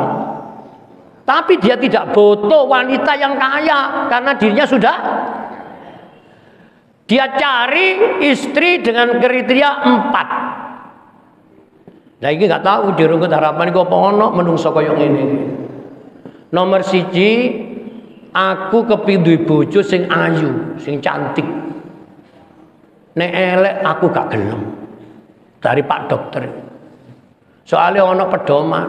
tapi dia tidak butuh wanita yang kaya karena dirinya sudah. Dia cari istri dengan kriteria 4. Nah ini nggak tahu di Rungkut Harapan ini apa ono menungso koyo ngene. Nomor 1, aku kepindu bojo sing ayu, sing cantik. Nek elek aku gak gelem. Dari Pak Dokter. Soalnya ono pedoman.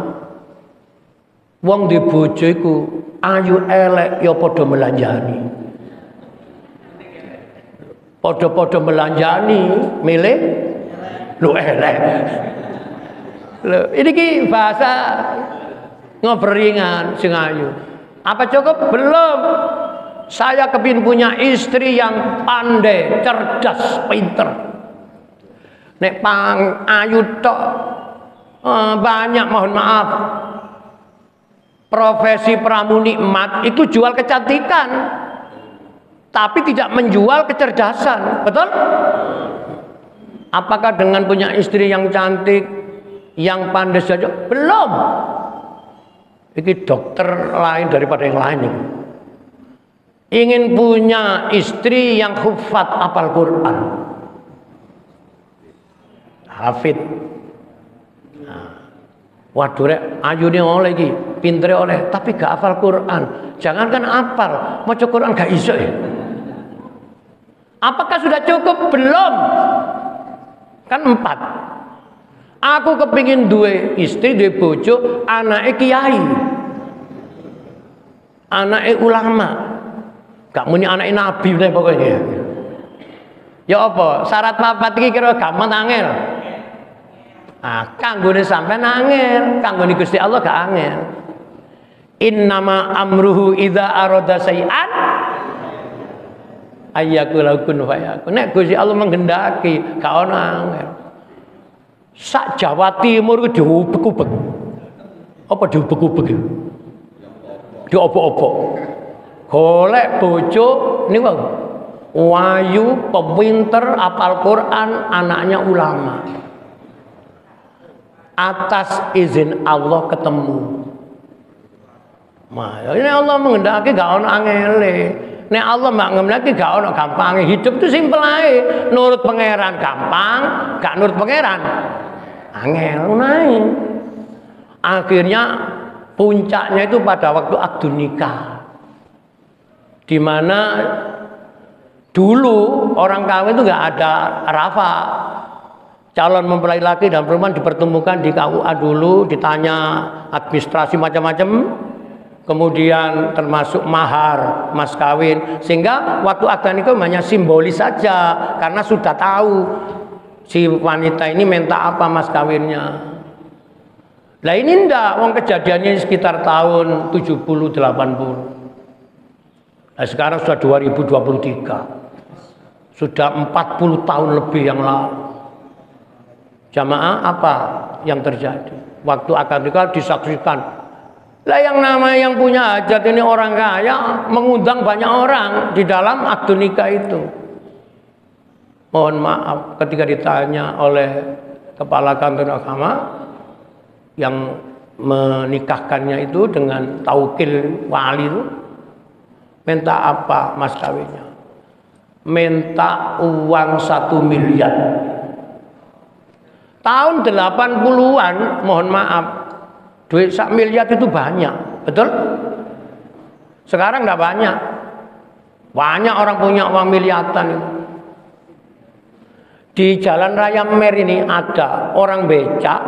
Wong di bojo iku ayu elek ya padha melanjani. Podo-podo melanjani, milih lu elek. Ini ki bahasa ngoberingan sing ayu. Apa cukup? Belum. Saya kepin punya istri yang pandai, cerdas, pinter. Nek pang ayu tok banyak, mohon maaf. Profesi pramu nikmat itu jual kecantikan. Tapi tidak menjual kecerdasan, betul? Apakah dengan punya istri yang cantik, yang pandai saja? Belum. Ini dokter lain daripada yang lain ini. Ingin punya istri yang hufat hafal Quran, hafid. Nah, waduh rek, ayune oleh iki, pintere oleh, tapi gak hafal Quran. Jangankan hafal, maca Quran gak iso ya. Apakah sudah cukup? Belum. Kan 4. Aku kepingin duwe istri, duwe bojo, anake kiai, anake ulama, gak muni anake nabi pokoknya. Ya apa? Syarat 4 iki kira gampang angel. Ah, kanggone sampean angel, kanggone Gusti Allah gak angel. Innama amruhu idza arada syai'an ayyakul kun fayakun. Nek Gusti Allah menghendaki, gak ono angel. Sak Jawa Timur ku diubek-ubek. Apa diubek-ubek? diobok-obok. Golek bojo niku wayu, pepinter, apal Quran, anaknya ulama. Atas izin Allah ketemu. Nah, ini Allah menghendaki gak ono angele. Nek Allah mbak ngemlaki gak ono gampang. Hidup itu simpel aja. Nurut pangeran gampang, gak nurut pangeran angel naik. Akhirnya puncaknya itu pada waktu akad nikah, di mana dulu orang kawin itu nggak ada arafa. Calon mempelai laki dan perempuan dipertemukan di KUA dulu, ditanya administrasi macam-macam, kemudian termasuk mahar, mas kawin, sehingga waktu akad nikah hanya simbolis saja karena sudah tahu si wanita ini minta apa mas kawinnya. Lah ini ndak, wong kejadiannya sekitar tahun 70-80. Nah, sekarang sudah 2023. Sudah 40 tahun lebih yang lalu. Jamaah, apa yang terjadi? Waktu akad nikah disaksikan. Lah yang namanya yang punya hajat ini orang kaya mengundang banyak orang di dalam akad nikah itu. Mohon maaf ketika ditanya oleh kepala kantor agama yang menikahkannya itu dengan taukil wali itu, minta apa mas kawinnya? Minta uang 1 miliar. Tahun 80-an, mohon maaf, duit 1 miliar itu banyak, betul? Sekarang nggak banyak. Banyak orang punya uang miliaran itu. Di Jalan Raya Mer ini ada orang becak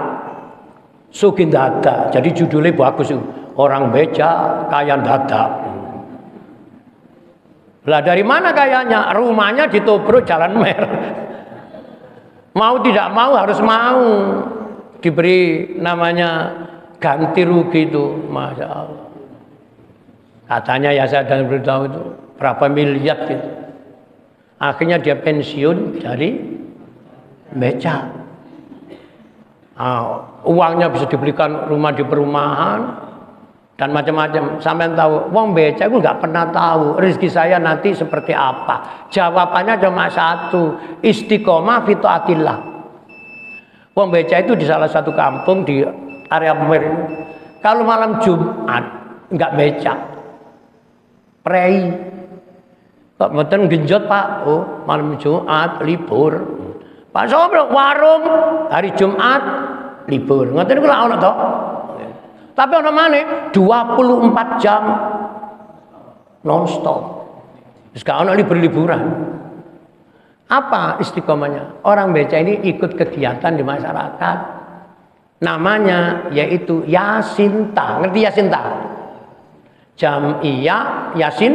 sugih dadak. Jadi judulnya bagus itu. Orang becak kaya dadak. Lah dari mana kayanya? Rumahnya di Tobruk Jalan Mer. Mau tidak mau harus mau diberi namanya ganti rugi itu, masya Allah. Katanya ya saya dan beritahu itu berapa miliar gitu. Akhirnya dia pensiun dari becak. Uangnya bisa dibelikan rumah di perumahan dan macam-macam. Sampai tahu, wong becak itu nggak pernah tahu rezeki saya nanti seperti apa. Jawabannya cuma satu, istiqomah fi taatillah. Wong becak itu di salah satu kampung di area Mer. Kalau malam Jumat nggak becak, prei. Kok mboten genjot Pak? Oh, malam Jumat libur. Pak Sobro warung hari Jumat libur. Ngoten niku lak ono to. Tapi ono maneh 24 jam non-stop. Wis gak ono libur-liburan. Apa istiqomahnya? Orang becak ini ikut kegiatan di masyarakat. Namanya yaitu Yasinta. Ngerti Yasinta? Jam'iyah Yasin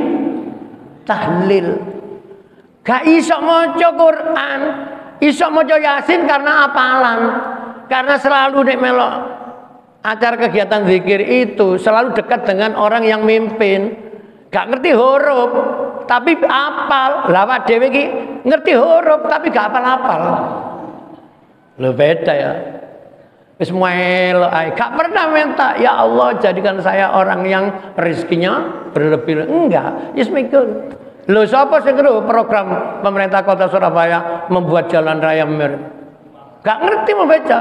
tahlil. Gak iso maca Quran, iso maca Yasin karena apalan. Karena selalu nek melok acara kegiatan zikir itu selalu dekat dengan orang yang mimpin. Gak ngerti huruf tapi apal. Lawak dhewe iki ngerti huruf tapi gak apal-apal. Lho beda ya. Wis melo ae. Gak pernah minta ya Allah jadikan saya orang yang rezekinya berlebih. Enggak, yes mikir. Lho sapa sing ngeru program pemerintah Kota Surabaya membuat jalan raya Mer? Gak ngerti membaca.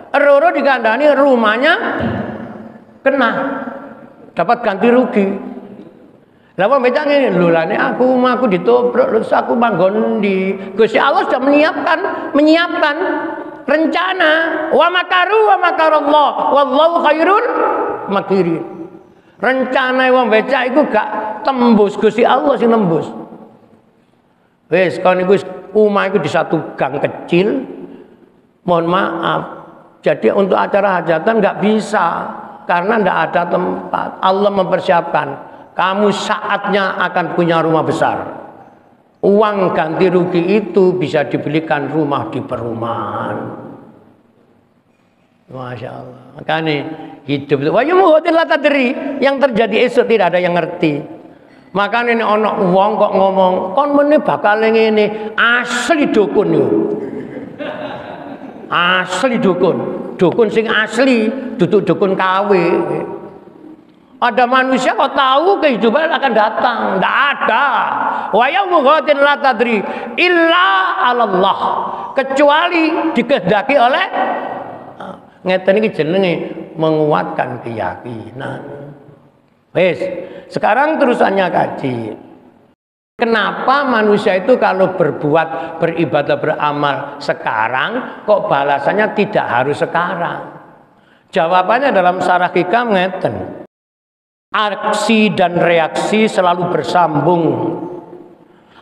Roro dikandani rumahnya kena dapat ganti rugi. Lah wong becak ngene lho lah nek aku ditobrok lho aku manggon di Gusti Allah sudah menyiapkan rencana wa makaru wa makarallah wallahu khairul makirin. Rencana wong becak iku gak tembus Gusti Allah sing nembus. Wis kon iku omah iku di satu gang kecil. Mohon maaf. Jadi untuk acara hajatan nggak bisa karena nggak ada tempat. Allah mempersiapkan kamu saatnya akan punya rumah besar. Uang ganti rugi itu bisa dibelikan rumah di perumahan. Masya Allah. Makanya hidup itu. Yang terjadi esok tidak ada yang ngerti. Makanya ini ono uang kok ngomong kon meneh bakal ngene asli dukun yo. Asli dukun sing asli, duduk dukun KW. Ada manusia kok tahu kehidupan akan datang? Tidak ada. Wa yaumul ghadin la tadri illa 'alallah. Kecuali dikehendaki oleh ngeten iki jenenge menguatkan keyakinan. Wes, sekarang terusannya kaji. Kenapa manusia itu kalau berbuat, beribadah, beramal sekarang kok balasannya tidak harus sekarang? Jawabannya dalam Syarah Hikam ngeten. Aksi dan reaksi selalu bersambung.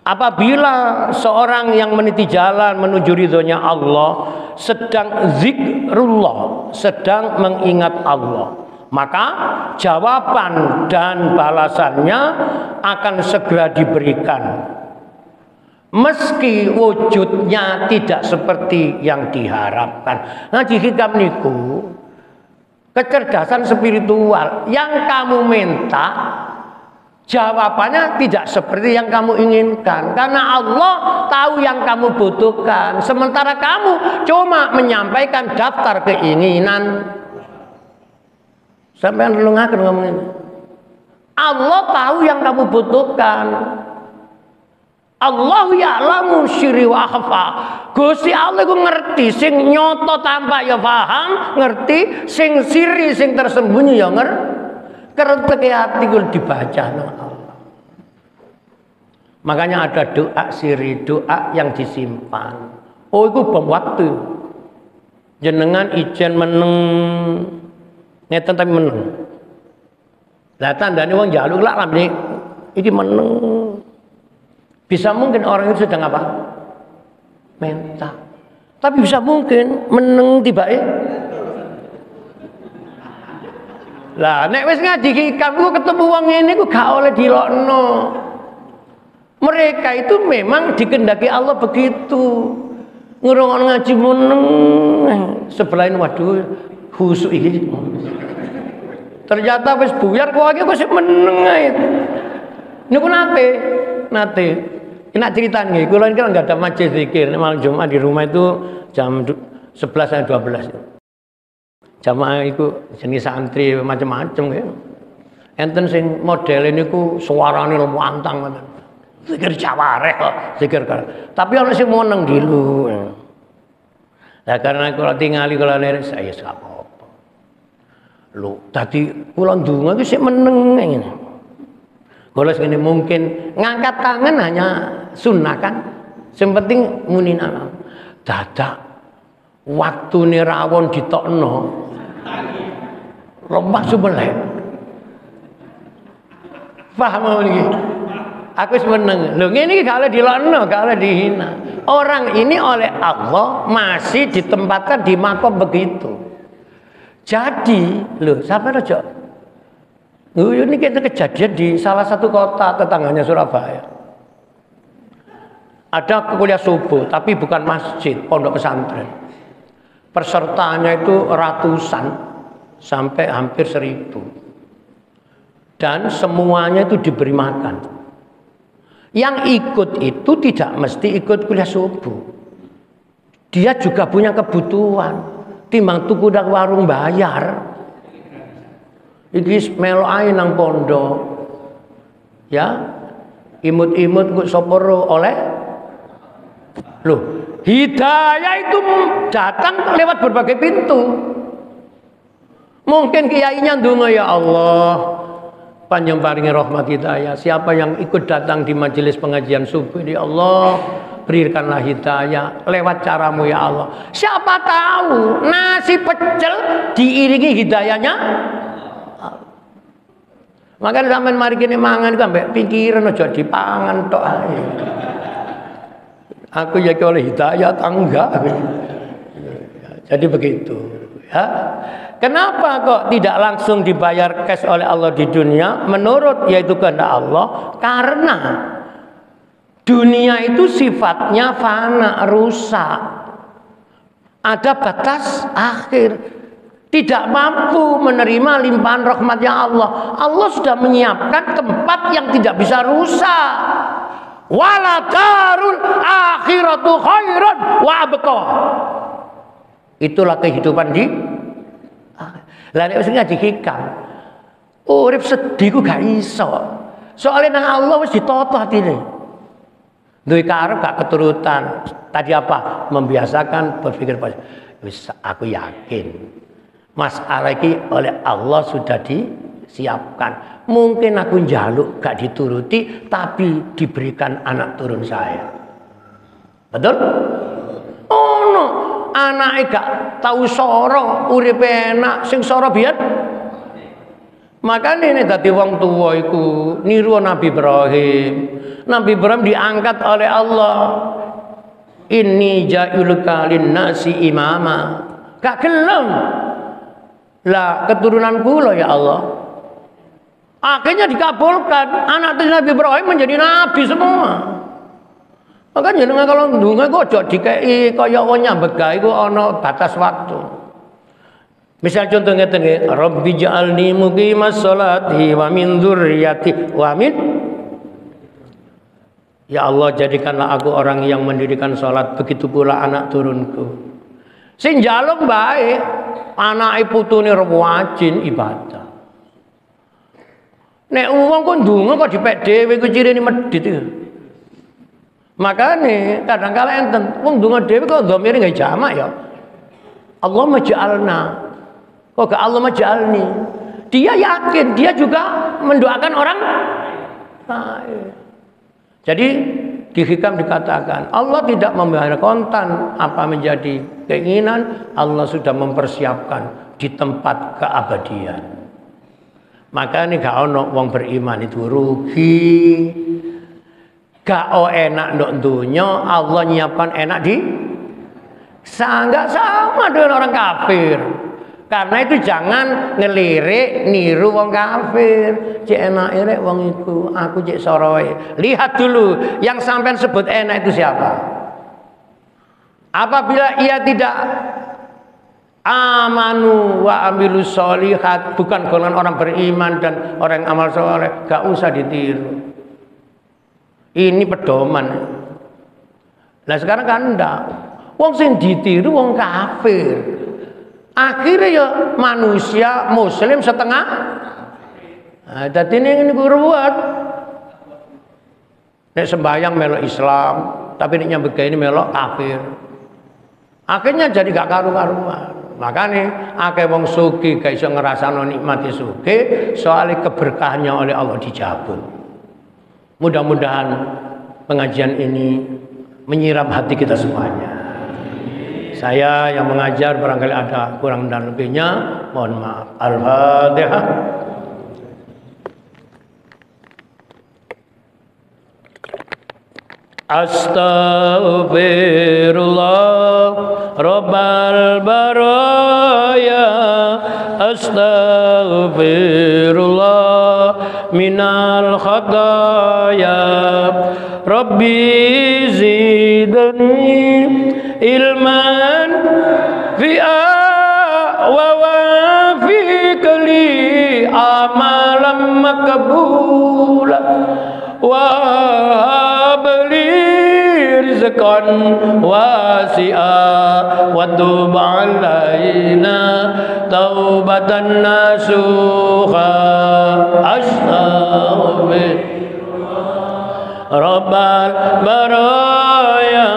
Apabila seorang yang meniti jalan menuju ridhonya Allah sedang zikrullah, sedang mengingat Allah, maka jawaban dan balasannya akan segera diberikan. Meski wujudnya tidak seperti yang diharapkan. Ngaji hikam niku kecerdasan spiritual yang kamu minta jawabannya tidak seperti yang kamu inginkan, karena Allah tahu yang kamu butuhkan, sementara kamu cuma menyampaikan daftar keinginan. Sampai lu ngaken ngomong ini. Allah tahu yang kamu butuhkan. Allah ya'lamu sirri wa akhfa. Gusti Allah ku ngerti sing nyoto tanpa ya paham, ngerti sing siri sing tersembunyi ya ngerti hati ku dibaca Allah. Makanya ada doa siri, doa yang disimpan. Oh itu bom waktu. Jenengan ijen meneng ngeten tapi meneng. Lah tandane wong njaluk lak lambe iki meneng. Bisa mungkin orang itu sedang apa? Minta. Tapi bisa mungkin meneng tibae. Lah nek wis ngaji hikam ku ketemu wong ngene ku gak oleh dilokno. Mereka itu memang dikehendaki Allah begitu. Ngrungokno ngaji meneng sebelahin waduh khusuk iki. Ternyata wis buyar kok iki wis meneng ae. Niku nate enak cerita nih, kalau ini kan nggak ada majelis zikir, malam Jumat di rumah itu jam 11 sampai 12. Jamaah itu jenis santri macam-macam ya. Enten sing model ini ku suarane lempantang ngoten. Zikir cawareh kok, zikir kan. Tapi orang sing moneng dulu. Nah karena kalau tingali kalau lirik saya sak apa. Lho, tadi kula ndonga iki sik meneng ngene. Kalau segini mungkin ngangkat tangan hanya sunnah kan, yang penting muni nama. Dadak waktu ni rawon ditokno, lompat subelek. Paham ini? Aku seneng. Loh ini kalau dilokno, kalau dihina. Orang ini oleh Allah masih ditempatkan di makom begitu. Jadi, loh, sampai aja. Ini kita kejadian di salah satu kota tetangganya Surabaya. Ada kuliah subuh, tapi bukan masjid, pondok pesantren. Pesertanya itu ratusan sampai hampir 1000. Dan semuanya itu diberi makan. Yang ikut itu tidak mesti ikut kuliah subuh. Dia juga punya kebutuhan. Timbang tuku nang warung bayar. Iki melo ae nang pondok. Ya. Imut-imut kok soporo oleh. Loh, hidayah itu datang lewat berbagai pintu. Mungkin kiainya ndonga ya Allah, panjang paringi rahmat hidayah. Siapa yang ikut datang di majelis pengajian subuh ya Allah, berikanlah hidayah lewat caramu ya Allah. Siapa tahu nasi pecel diiringi hidayahnya. Makanya sampean mari kene mangan iku ambek pikiran aja dipangan tok ae. Aku ya oleh hidayah tangga. Jadi begitu, ya. Kenapa kok tidak langsung dibayar cash oleh Allah di dunia? Menurut yaitu kehendak Allah, karena dunia itu sifatnya fana, rusak. Ada batas akhir. Tidak mampu menerima limpahan rahmatnya Allah. Allah sudah menyiapkan tempat yang tidak bisa rusak. Wala darul akhiratu khairan wa abqa. Itulah kehidupan di. Lah nek wis ngaji hikam. Urip sedih ku gak iso. Soalnya nang Allah wis ditata atine. Duwe karep gak keturutan. Tadi apa? Membiasakan berpikir positif. Wis aku yakin masalah iki oleh Allah sudah disiapkan. Mungkin aku njaluk gak dituruti tapi diberikan anak turun saya. Betul? Oh no, anake gak tahu soro, uripe enak, sing soro biyen. Makanya ini dadi wong tua iku niru Nabi Ibrahim. Nabi Ibrahim diangkat oleh Allah. Inni ja'ilka lin-nasi imama. Gak gelem. Lah keturunanku loh ya Allah. Akhirnya dikabulkan. Anak Nabi Ibrahim menjadi nabi semua. Makanya jenengan kalau ndonga kok ojo dikei kaya wong nyambek iku ana batas waktu. Misal contoh ngeten nggih, Rabbi ja'alni muqimas sholati wa min dzurriyyati wa min. Ya Allah, jadikanlah aku orang yang mendirikan sholat, begitu pula anak turunku. Sing njaluk baik, anake putune wajin ibadah. Nek wong kok ndonga kok dipek dhewe ku cirine medhit iki. Makane kadang kala enten wong ndonga dhewe kok dhamire gak jamak ya. Allah maj'alna. Kok gak Allah maj'alni. Dia yakin, dia juga mendoakan orang lain. Jadi di hikam dikatakan Allah tidak membayar kontan apa menjadi keinginan, Allah sudah mempersiapkan di tempat keabadian. Maka ini gak ono wong beriman itu rugi. Gak enak ndok dunya, Allah nyiapkan enak di sanggak sama dengan orang kafir. Karena itu jangan ngelirik niru wong kafir. Cek enak rek wong itu, aku cek soroe. Lihat dulu yang sampean sebut enak itu siapa. Apabila ia tidak amanu wa amilus sholihat, bukan golongan orang beriman dan orang yang amal soleh, gak usah ditiru. Ini pedoman. Nah sekarang kan enggak. Wong sing ditiru wong kafir. Akhirnya ya manusia muslim setengah. Nah, dadi ini ruwet. Nek sembahyang melok Islam, tapi nek nyambek ini melok kafir. Akhirnya jadi gak karu-karuan. Makanya akeh wong sugih gak iso ngrasakno nikmate sugih, soalnya keberkahannya oleh Allah dicabut. Mudah-mudahan pengajian ini menyiram hati kita semuanya. Saya yang mengajar barangkali ada kurang dan lebihnya, mohon maaf. Al-Fatihah. Astaghfirullah Rabbal baraya. Astaghfirullah minal khataya. Rabbi zidni ilman fi'a wa wafiq li amalan makbula wa habli rizqan wasi'a wa tub alaina taubatan nasuha. Astaghfirullah Rabbal baraya.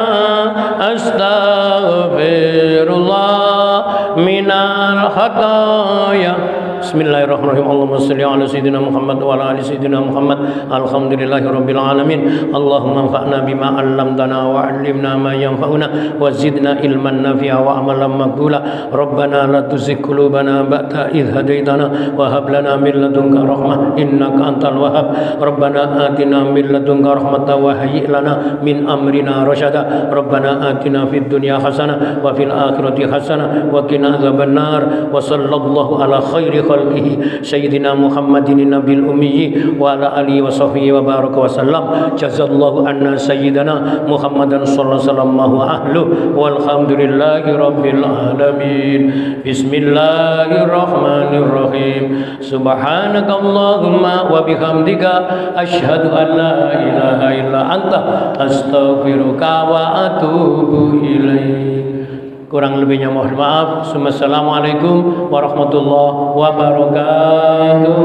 Astaghfirullah minal khataya. Bismillahirrahmanirrahim. Allahumma shalli ala sayyidina Muhammad wa ala ali sayyidina Muhammad. Alhamdulillahirabbil alamin. Allahumma anfa'na bima 'allamtana wa 'allimna ma yanfa'una wa zidna ilman nafi'a wa amalan maqbula. Rabbana la tuzigh qulubana ba'da idh hadaitana wa hab lana min ladunka rahmah innaka antal wahhab. Rabbana atina min ladunka rahmatan wa hayyi' lana min amrina rasyada. Rabbana atina fid dunya hasanah wa fil akhirati hasanah wa qina adzabannar. Wa sallallahu ala khairi khalqihi sayyidina Muhammadin nabiyil ummi wa ala alihi wa sahbihi wa baraka wa sallam. Jazallahu anna sayyidana Muhammadan sallallahu alaihi wasallam wa ahlu walhamdulillahi rabbil alamin. Bismillahirrahmanirrahim. Subhanakallahumma wa bihamdika asyhadu an la ilaha illa anta astaghfiruka wa atubu ilaik. Kurang lebihnya mohon maaf. Assalamualaikum warahmatullahi wabarakatuh.